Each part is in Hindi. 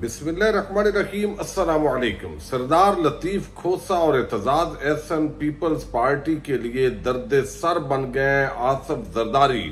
बिस्मिल्लाहिर्रहमानिर्रहीम। अस्सलामु अलैकुम। सरदार लतीफ खोसा और एतजाज एहसन पीपल्स पार्टी के लिए दर्द सर बन गए आसफ जरदारी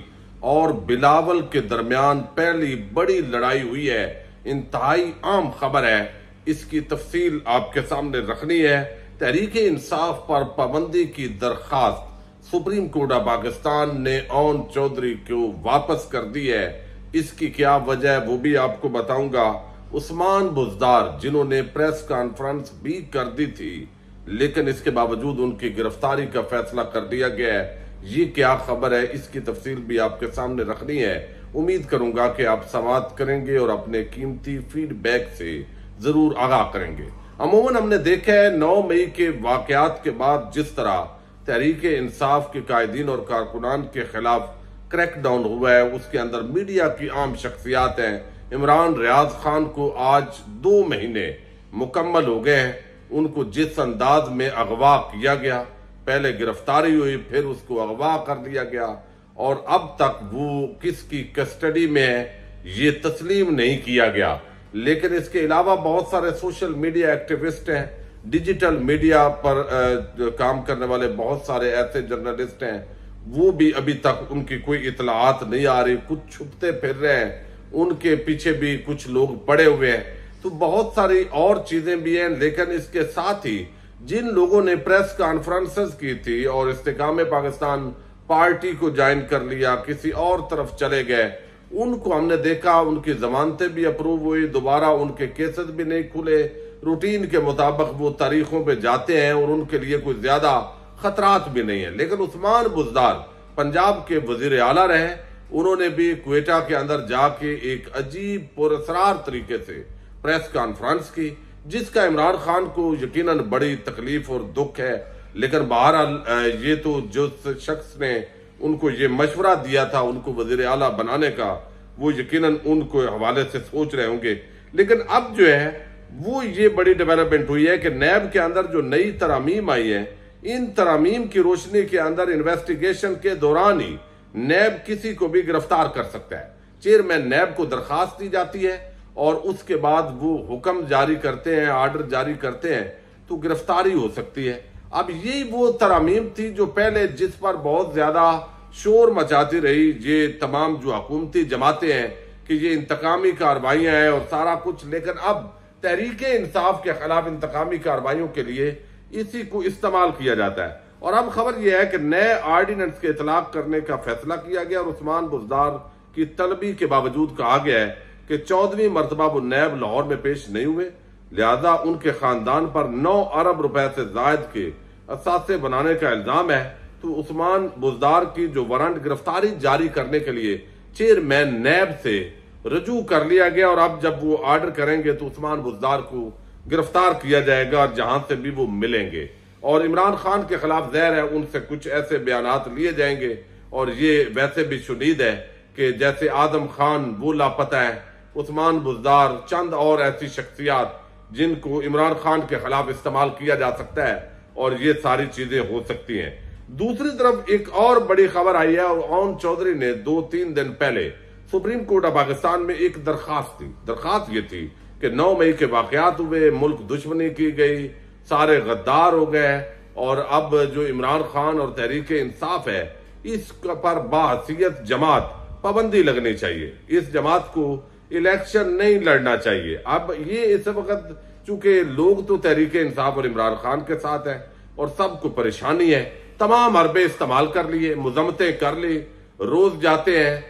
और बिलावल के दरमियान पहली बड़ी लड़ाई हुई है। इंतहाई आम खबर है, इसकी तफसील आपके सामने रखनी है। तहरीक इंसाफ पर पाबंदी की दरखास्त सुप्रीम कोर्ट ऑफ पाकिस्तान ने ओन चौधरी को वापस कर दी है। इसकी क्या वजह है वो भी आपको बताऊंगा। उस्मान बुज़दार जिन्होंने प्रेस कॉन्फ्रेंस भी कर दी थी, लेकिन इसके बावजूद उनकी गिरफ्तारी का फैसला कर दिया गया है। ये क्या खबर है, इसकी तफसील भी आपके सामने रखनी है। उम्मीद करूंगा कि आप समाअत करेंगे और अपने कीमती फीडबैक से जरूर आगाह करेंगे। अमूमन हमने देखा है 9 मई के वाकयात के बाद जिस तरह तहरीक इंसाफ के कायदीन और कारकुनान के खिलाफ क्रैकडाउन हुआ है, उसके अंदर मीडिया की आम शख्सियात हैं। इमरान रियाज खान को आज 2 महीने मुकम्मल हो गए हैं। उनको जिस अंदाज में अगवा किया गया, पहले गिरफ्तारी हुई, फिर उसको अगवा कर लिया गया और अब तक वो किसकी कस्टडी में है ये तस्लीम नहीं किया गया। लेकिन इसके अलावा बहुत सारे सोशल मीडिया एक्टिविस्ट हैं, डिजिटल मीडिया पर काम करने वाले बहुत सारे ऐसे जर्नलिस्ट हैं, वो भी अभी तक उनकी कोई इतलाआत नहीं आ रही। कुछ छुपते फिर रहे हैं, उनके पीछे भी कुछ लोग पड़े हुए हैं। तो बहुत सारी और चीजें भी हैं। लेकिन इसके साथ ही जिन लोगों ने प्रेस कॉन्फ्रेंसेस की थी और इस्तेकाम पाकिस्तान पार्टी को ज्वाइन कर लिया, किसी और तरफ चले गए, उनको हमने देखा उनकी जमानतें भी अप्रूव हुई, दोबारा उनके केसेस भी नहीं खुले। रूटीन के मुताबिक वो तारीखों पे जाते हैं और उनके लिए कोई ज्यादा खतरात भी नहीं है। लेकिन उस्मान बुज़दार पंजाब के वजीर आला रहे, उन्होंने भी क्वेटा के अंदर जाके एक अजीब पुरअसरार तरीके से प्रेस कॉन्फ्रेंस की, जिसका इमरान खान को यकीनन बड़ी तकलीफ और दुख है। लेकिन बहरहाल ये तो जो शख्स ने उनको ये मशवरा दिया था उनको वजीर आला बनाने का, वो यकीनन उनको हवाले से सोच रहे होंगे। लेकिन अब जो है वो ये बड़ी डेवलपमेंट हुई है कि नैब के अंदर जो नई तरामीम आई है, इन तरामीम की रोशनी के अंदर इन्वेस्टिगेशन के दौरान ही नैब किसी को भी गिरफ्तार कर सकता है। चेयरमैन नैब को दरखास्त दी जाती है और उसके बाद वो हुक्म जारी करते हैं, आर्डर जारी करते हैं, तो गिरफ्तारी हो सकती है। अब यही वो तरामीम थी जो पहले जिस पर बहुत ज्यादा शोर मचाती रही ये तमाम जो हुकूमती जमातें हैं कि ये इंतकामी कार्रवाइयां हैं और सारा कुछ। लेकिन अब तहरीक इंसाफ के खिलाफ इंतकामी कार्रवाइयों के लिए इसी को इस्तेमाल किया जाता है। और अब खबर यह है कि नए ऑर्डिनेंस के इतलाक करने का फैसला किया गया और उस्मान बुज़दार की तलबी के बावजूद कहा गया है कि 14वीं मरतबा वो नैब लाहौर में पेश नहीं हुए, लिहाजा उनके खानदान पर 9 अरब रुपए से जायद के असासे बनाने का इल्जाम है। तो उस्मान बुज़दार की जो वारंट गिरफ्तारी जारी करने के लिए चेयरमैन नैब से रजू कर लिया गया और अब जब वो ऑर्डर करेंगे तो उस्मान बुज़दार को गिरफ्तार किया जाएगा और जहां से भी वो मिलेंगे। और इमरान खान के खिलाफ जहर है, उनसे कुछ ऐसे बयानात लिए जाएंगे। और ये वैसे भी शुनीद है कि जैसे आदम खान वो लापता है, उस्मान बुज़दार, चंद और ऐसी शख्सियात जिनको इमरान खान के खिलाफ इस्तेमाल किया जा सकता है और ये सारी चीजें हो सकती हैं। दूसरी तरफ एक और बड़ी खबर आई है और ओन चौधरी ने 2-3 दिन पहले सुप्रीम कोर्ट ऑफ पाकिस्तान में एक दरखास्त दी। दरखास्त ये थी कि 9 मई के वाकयात हुए, मुल्क दुश्मनी की गई, सारे गद्दार हो गए और अब जो इमरान खान और तहरीक इंसाफ है इस पर बाहसियत जमात पाबंदी लगनी चाहिए। इस जमात को इलेक्शन नहीं लड़ना चाहिए। अब ये इस वक्त चूंकि लोग तो तहरीक इंसाफ और इमरान खान के साथ है और सबको परेशानी है, तमाम अरबे इस्तेमाल कर लिए, मुजम्मतें कर ली, रोज जाते हैं,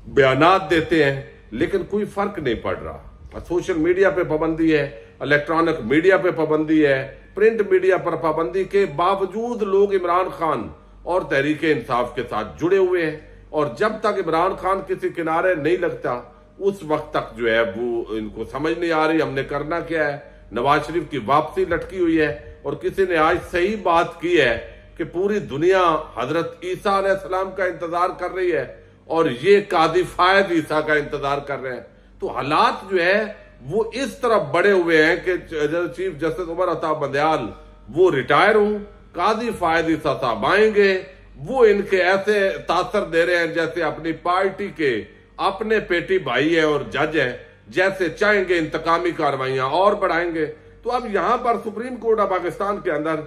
बयानात देते हैं, लेकिन कोई फर्क नहीं पड़ रहा। सोशल मीडिया पे पाबंदी है, इलेक्ट्रॉनिक मीडिया पे पाबंदी है, प्रिंट मीडिया पर पाबंदी के बावजूद लोग इमरान खान और तहरीक इंसाफ के साथ जुड़े हुए हैं। और जब तक इमरान खान किसी किनारे नहीं लगता उस वक्त तक जो है वो इनको समझ नहीं आ रही हमने करना क्या है। नवाज शरीफ की वापसी लटकी हुई है और किसी ने आज सही बात की है कि पूरी दुनिया हजरत ईसा अलैहिस्सलाम का इंतजार कर रही है और ये कादी फायद ईसा का इंतजार कर रहे हैं। तो हालात जो है वो इस तरफ बढ़े हुए हैं कि चीफ जस्टिस उमर अता बंदयाल वो रिटायर हूं, कादी फायद ईसा साहब आएंगे, वो इनके ऐसे तासर दे रहे हैं जैसे अपनी पार्टी के अपने पेटी भाई है और जज है, जैसे चाहेंगे इंतकामी कार्रवाइयां और बढ़ाएंगे। तो अब यहां पर सुप्रीम कोर्ट ऑफ पाकिस्तान के अंदर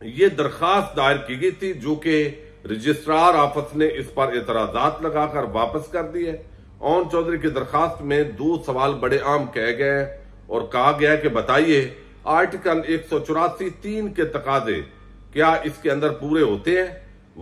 यह दरखास्त दायर की गई थी, जो कि रजिस्ट्रार ऑफिस ने इस पर एतराजात लगाकर वापस कर दी है। ओन चौधरी की दरखास्त में 2 सवाल बड़े आम कहे गए और कहा गया कि बताइए आर्टिकल 184(3) के तकाजे क्या इसके अंदर पूरे होते हैं।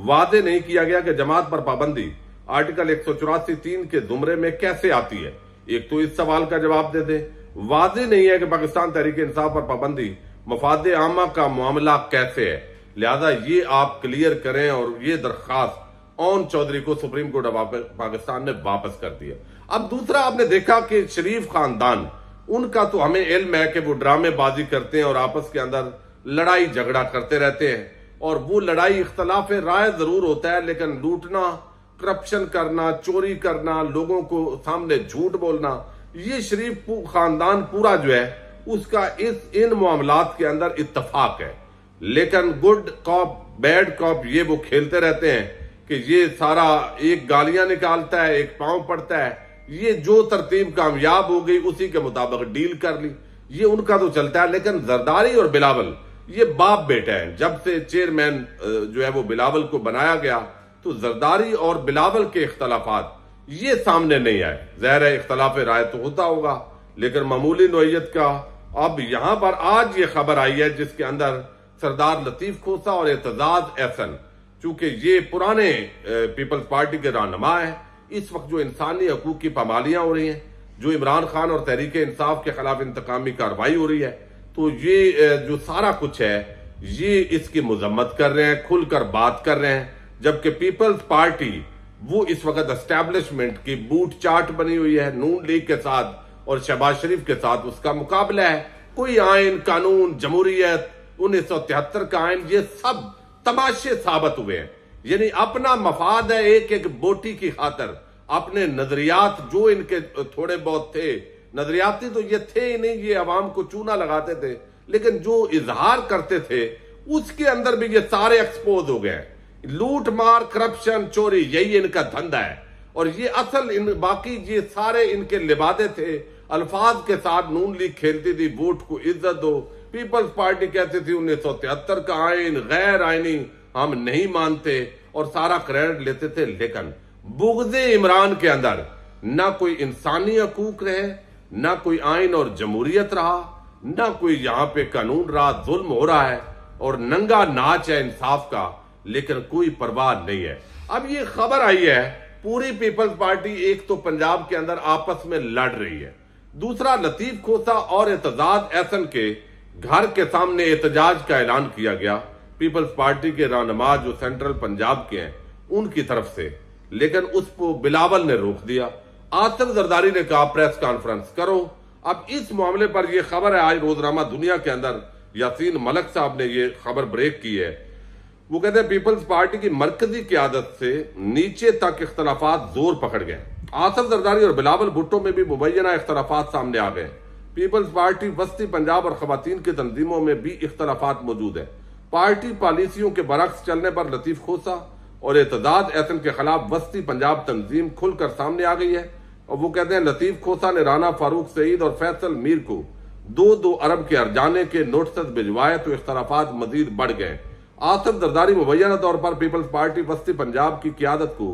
वादे नहीं किया गया कि जमात पर पाबंदी आर्टिकल 184(3) के जुमरे में कैसे आती है। एक तो इस सवाल का जवाब दे दे। वादे नहीं है कि पाकिस्तान तहरीक इंसाफ पर पाबंदी मफादे आमा का मामला कैसे है। लिहाजा ये आप क्लियर करें और ये दरखास्त ओन चौधरी को सुप्रीम कोर्ट ऑफ पाकिस्तान ने वापस कर दिया। अब दूसरा आपने देखा कि शरीफ खानदान, उनका तो हमें इल्म है कि वो ड्रामेबाजी करते हैं और आपस के अंदर लड़ाई झगड़ा करते रहते हैं, और वो लड़ाई इख्तलाफ राय जरूर होता है, लेकिन लूटना, करप्शन करना, चोरी करना, लोगों को सामने झूठ बोलना, ये शरीफ खानदान पूरा जो है उसका इन मामलात के अंदर इत्तफाक है। लेकिन गुड कॉप बैड कॉप ये वो खेलते रहते हैं कि ये सारा एक गालियां निकालता है, एक पांव पड़ता है, ये जो तरतीब कामयाब हो गई उसी के मुताबिक डील कर ली, ये उनका तो चलता है। लेकिन जरदारी और बिलावल ये बाप बेटा है। जब से चेयरमैन जो है वो बिलावल को बनाया गया तो जरदारी और बिलावल के इख्तलाफात ये सामने नहीं आए। ज़ाहिर है इख्तलाफ राय तो होता होगा, लेकिन मामूली नौइयत का। अब यहां पर आज ये खबर आई है जिसके अंदर सरदार लतीफ खोसा और एतजाज एहसन, चूंकि ये पुराने पीपल्स पार्टी के रहनुमा है, इस वक्त जो इंसानी हकूक की पामालियां हो रही हैं, जो इमरान खान और तहरीक इंसाफ के खिलाफ इंतकामी कार्रवाई हो रही है, तो ये जो सारा कुछ है ये इसकी मजम्मत कर रहे हैं, खुलकर बात कर रहे हैं। जबकि पीपल्स पार्टी वो इस वक्त एस्टैब्लिशमेंट की बूट चाट बनी हुई है। नून लीग के साथ और शहबाज शरीफ के साथ उसका मुकाबला है। कोई आइन, कानून, जमहूरियत, 1973 का आइन, ये सब तमाशे साबित हुए हैं। यानी अपना मफाद है एक एक बोटी की खातर, अपने नजरियात जो इनके थोड़े बहुत थे, नजरियाती तो ये थे ही नहीं, ये अवाम को चूना लगाते थे, लेकिन जो इजहार करते थे उसके अंदर भी ये सारे एक्सपोज हो गए। लूट मार, करप्शन, चोरी, यही इनका धंधा है। और ये असल बाकी ये सारे इनके लिबादे थे। अल्फाज के साथ नून लीग खेलती थी, वोट को इज्जत दो। पीपल्स पार्टी कहती थी 1973 का आइन गैर आइनी, हम नहीं मानते, और सारा क्रेडिट लेते थे। लेकिन बुग़्ज़े इमरान के अंदर ना कोई इंसानी हकूक रहे, ना कोई आइन और जमहूरियत रहा, ना कोई यहां पे कानून रहा, जुल्म हो रहा है और नंगा नाच है इंसाफ का, लेकिन कोई परवाह नहीं है। अब ये खबर आई है पूरी पीपल्स पार्टी एक तो पंजाब के अंदर आपस में लड़ रही है, दूसरा लतीफ खोसा और एतजाज एहसन के घर के सामने एहतजाज का ऐलान किया गया पीपल्स पार्टी के रहनुमा जो सेंट्रल पंजाब के हैं उनकी तरफ से, लेकिन उसको बिलावल ने रोक दिया। आसिफ जरदारी ने कहा प्रेस कॉन्फ्रेंस करो। अब इस मामले पर यह खबर है, आज रोजनामा दुनिया के अंदर यासीन मलिक साहब ने यह खबर ब्रेक की है। वो कहते हैं पीपल्स पार्टी की मरकजी क़यादत से नीचे तक इख्तलाफात जोर पकड़ गए। आसिफ जरदारी और बिलावल भुट्टो में भी मुबैना इख्तलाफात सामने आ गए। पीपल्स पार्टी वस्ती पंजाब और खवातीन की तंजीमों में भी इख्तलाफात मौजूद है। पार्टी पॉलिसियों के बरक्स चलने पर लतीफ खोसा और एतजाज एहसन के खिलाफ वस्ती पंजाब तंजीम खुलकर सामने आ गई है। और वो कहते हैं लतीफ खोसा ने राना फारूक सईद और फैसल मीर को 2-2 अरब के हर्जाने के नोटिस भिजवाए तो इख्तलाफात मजीद बढ़ गए। आसिफ जरदारी मुबैना तौर पर पीपल्स पार्टी वस्ती पंजाब की क़यादत को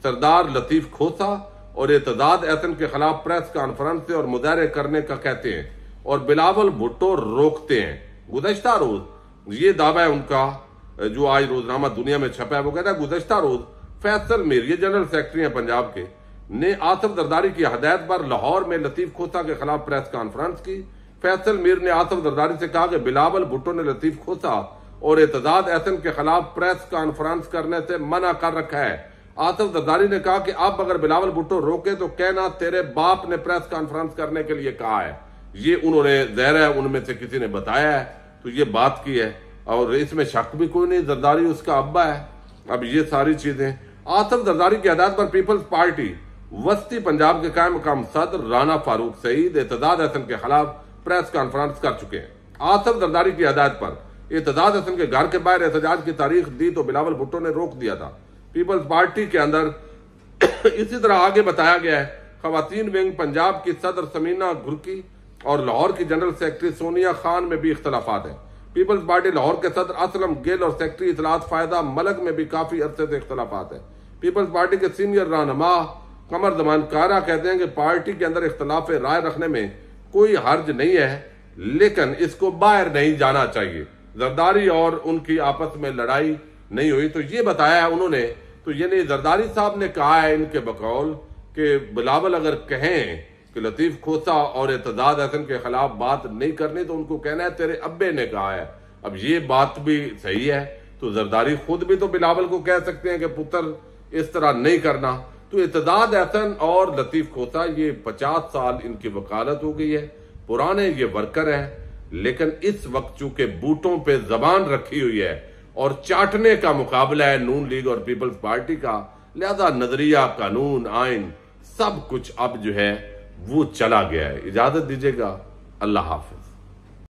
सरदार लतीफ खोसा और एतजाज एहसन के खिलाफ प्रेस कॉन्फ्रेंस और मुजाहरे करने का कहते हैं और बिलावल भुट्टो रोकते हैं। गुज़श्ता रोज ये दावा है उनका जो आज रोजनामा दुनिया में छपा है। वो कहता है गुज़श्ता रोज फैसल मीर, ये जनरल सेक्रेटरी हैं पंजाब के, ने आसिफ जरदारी की हदायत पर लाहौर में लतीफ खोसा के खिलाफ प्रेस कॉन्फ्रेंस की। फैसल मीर ने आसिफ जरदारी से कहा कि बिलावल भुट्टो ने लतीफ खोसा और एतजाज एहसन के खिलाफ प्रेस कॉन्फ्रेंस करने से मना कर रखा है। आसिफ जरदारी ने कहा कि अब अगर बिलावल भुट्टो रोके तो कहना तेरे बाप ने प्रेस कॉन्फ्रेंस करने के लिए कहा है। ये उन्होंने ज़ाहिर है उनमें से किसी ने बताया है तो ये बात की है और इसमें शक भी कोई नहीं, जरदारी उसका अब्बा है। अब ये सारी चीजें आसिफ जरदारी की हदायत पर पीपल्स पार्टी वस्ती पंजाब के कायम मकाम सदर राना फारूक सईद एतजाज एहसन के खिलाफ प्रेस कॉन्फ्रेंस कर चुके हैं। आसिफ जरदारी की हदायत पर एतजाज एहसन के घर के बाहर एहतजाज की तारीख दी तो बिलावल भुट्टो ने रोक दिया था। पीपल्स पार्टी के अंदर इसी तरह आगे बताया गया है खवातीन विंग पंजाब की सदर समीना घुरकी और लाहौर की जनरल सेक्रेटरी सोनिया खान में भी इख्तलाफात है। पीपल्स पार्टी लाहौर के सदर असलम गिल और सेक्रेटरी इतलात फायदा मलक में भी काफी अरसे से इख्तलाफात है। पीपल्स पार्टी के सीनियर रहनुमा कमर जमान कारा कहते हैं कि पार्टी के अंदर इख्तलाफ राय रखने में कोई हर्ज नहीं है, लेकिन इसको बाहर नहीं जाना चाहिए। जरदारी और उनकी आपस में लड़ाई नहीं हुई, तो ये बताया है उन्होंने। तो यानी जरदारी साहब ने कहा है इनके बकौल कि बिलावल अगर कहें कि लतीफ खोसा और एतजाज हसन के खिलाफ बात नहीं करनी तो उनको कहना है तेरे अब्बे ने कहा है। अब ये बात भी सही है, तो जरदारी खुद भी तो बिलावल को कह सकते हैं कि पुत्र इस तरह नहीं करना। तो एतजाज हसन और लतीफ खोसा ये 50 साल इनकी वकालत हो गई है, पुराने ये वर्कर हैं, लेकिन इस वक्त चूंकि बूटों पे जबान रखी हुई है और चाटने का मुकाबला है नून लीग और पीपल्स पार्टी का, लिहाजा नजरिया, कानून, आइन सब कुछ अब जो है वो चला गया है। इजाजत दीजिएगा, अल्लाह हाफिज।